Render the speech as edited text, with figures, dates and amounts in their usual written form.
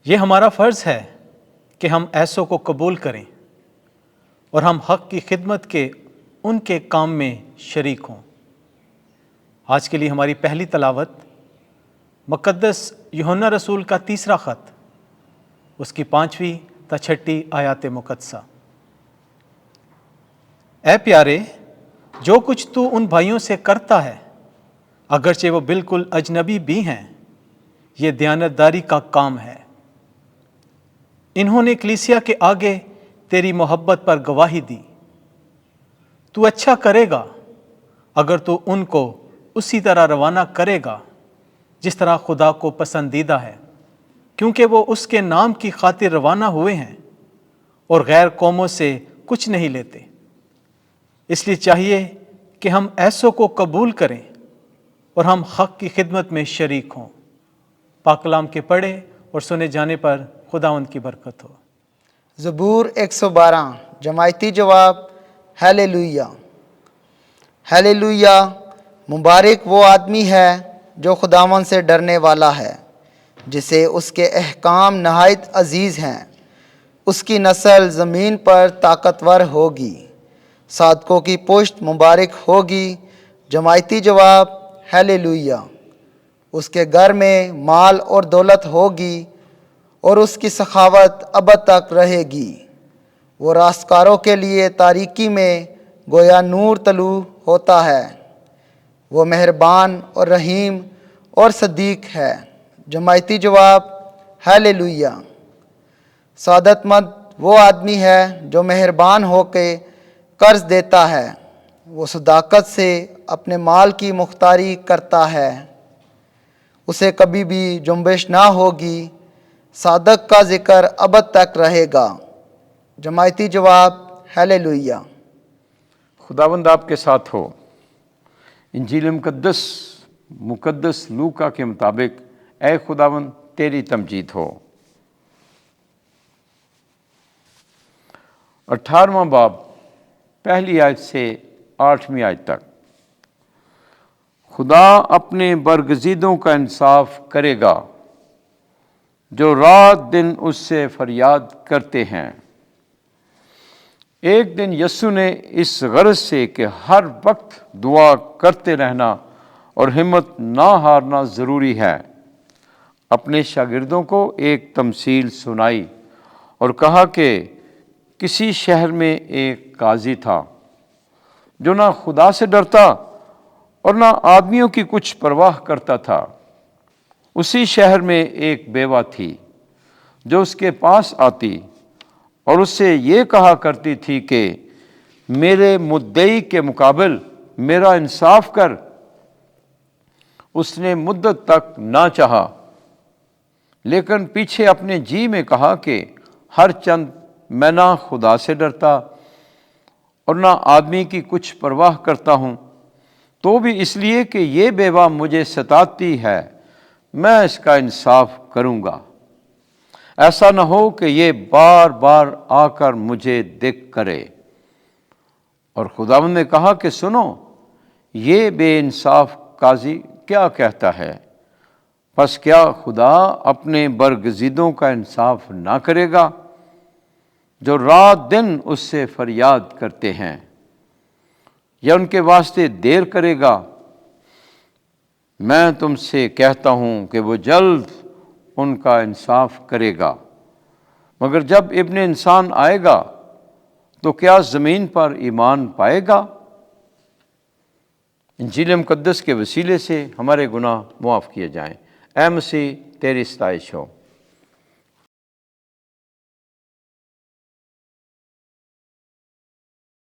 یہ ہمارا فرض ہے کہ ہم ایسوں کو قبول کریں اور ہم حق کی خدمت کے ان کے کام میں شریک ہوں۔ آج کے لیے ہماری پہلی تلاوت مقدس یوحنا رسول کا تیسرا خط، اس کی 5ویں تا 6 آیات مقدسہ۔ اے پیارے، جو کچھ تو ان بھائیوں سے کرتا ہے، اگرچہ وہ بالکل اجنبی بھی ہیں، یہ دیانتداری کا کام ہے۔ انہوں نے کلیسیا کے آگے تیری محبت پر گواہی دی۔ تو اچھا کرے گا اگر تو ان کو اسی طرح روانہ کرے گا جس طرح خدا کو پسندیدہ ہے، کیونکہ وہ اس کے نام کی خاطر روانہ ہوئے ہیں اور غیر قوموں سے کچھ نہیں لیتے۔ اس لیے چاہیے کہ ہم ایسوں کو قبول کریں اور ہم حق کی خدمت میں شریک ہوں۔ پاک کلام کے پڑھے اور سنے جانے پر خداوند کی برکت ہو۔ زبور 112، جماعتی جواب: ہیلیلویا، ہیلیلویا۔ مبارک وہ آدمی ہے جو خداوند سے ڈرنے والا ہے، جسے اس کے احکام نہایت عزیز ہیں۔ اس کی نسل زمین پر طاقتور ہوگی، صادقوں کی پشت مبارک ہوگی۔ جماعتی جواب: ہیلیلویا۔ اس کے گھر میں مال اور دولت ہوگی اور اس کی سخاوت ابد تک رہے گی۔ وہ راستکاروں کے لیے تاریکی میں گویا نور طلوع ہوتا ہے۔ وہ مہربان اور رحیم اور صدیق ہے۔ جماعتی جواب: ہیلیلویا۔ سعادت مند وہ آدمی ہے جو مہربان ہو کے قرض دیتا ہے، وہ صداقت سے اپنے مال کی مختاری کرتا ہے۔ اسے کبھی بھی جنبش نہ ہوگی، صادق کا ذکر ابد تک رہے گا۔ جماعتی جواب: ہیلیلویا۔ خداوند آپ کے ساتھ ہو۔ انجیل مقدس لوکا کے مطابق اے خداوند تیری تمجید ہو۔ 18واں باب، پہلی آیت سے 8ویں آیت تک۔ خدا اپنے برگزیدوں کا انصاف کرے گا جو رات دن اس سے فریاد کرتے ہیں۔ ایک دن یسوع نے اس غرض سے کہ ہر وقت دعا کرتے رہنا اور ہمت نہ ہارنا ضروری ہے، اپنے شاگردوں کو ایک تمثیل سنائی اور کہا کہ کسی شہر میں ایک قاضی تھا جو نہ خدا سے ڈرتا اور نہ آدمیوں کی کچھ پرواہ کرتا تھا۔ اسی شہر میں ایک بیوہ تھی جو اس کے پاس آتی اور اس سے یہ کہا کرتی تھی کہ میرے مدعی کے مقابل میرا انصاف کر۔ اس نے مدت تک نہ چاہا، لیکن پیچھے اپنے جی میں کہا کہ ہر چند میں نہ خدا سے ڈرتا اور نہ آدمی کی کچھ پرواہ کرتا ہوں، تو بھی اس لیے کہ یہ بیوہ مجھے ستاتی ہے میں اس کا انصاف کروں گا، ایسا نہ ہو کہ یہ بار بار آ کر مجھے دکھ کرے۔ اور خداوند نے کہا کہ سنو، یہ بے انصاف قاضی کیا کہتا ہے، پس کیا خدا اپنے برگزیدوں کا انصاف نہ کرے گا جو رات دن اس سے فریاد کرتے ہیں، یا ان کے واسطے دیر کرے گا؟ میں تم سے کہتا ہوں کہ وہ جلد ان کا انصاف کرے گا۔ مگر جب ابن انسان آئے گا تو کیا زمین پر ایمان پائے گا؟ انجیل مقدس کے وسیلے سے ہمارے گناہ معاف کیے جائیں۔ اے مسیح تیری ستائش ہو۔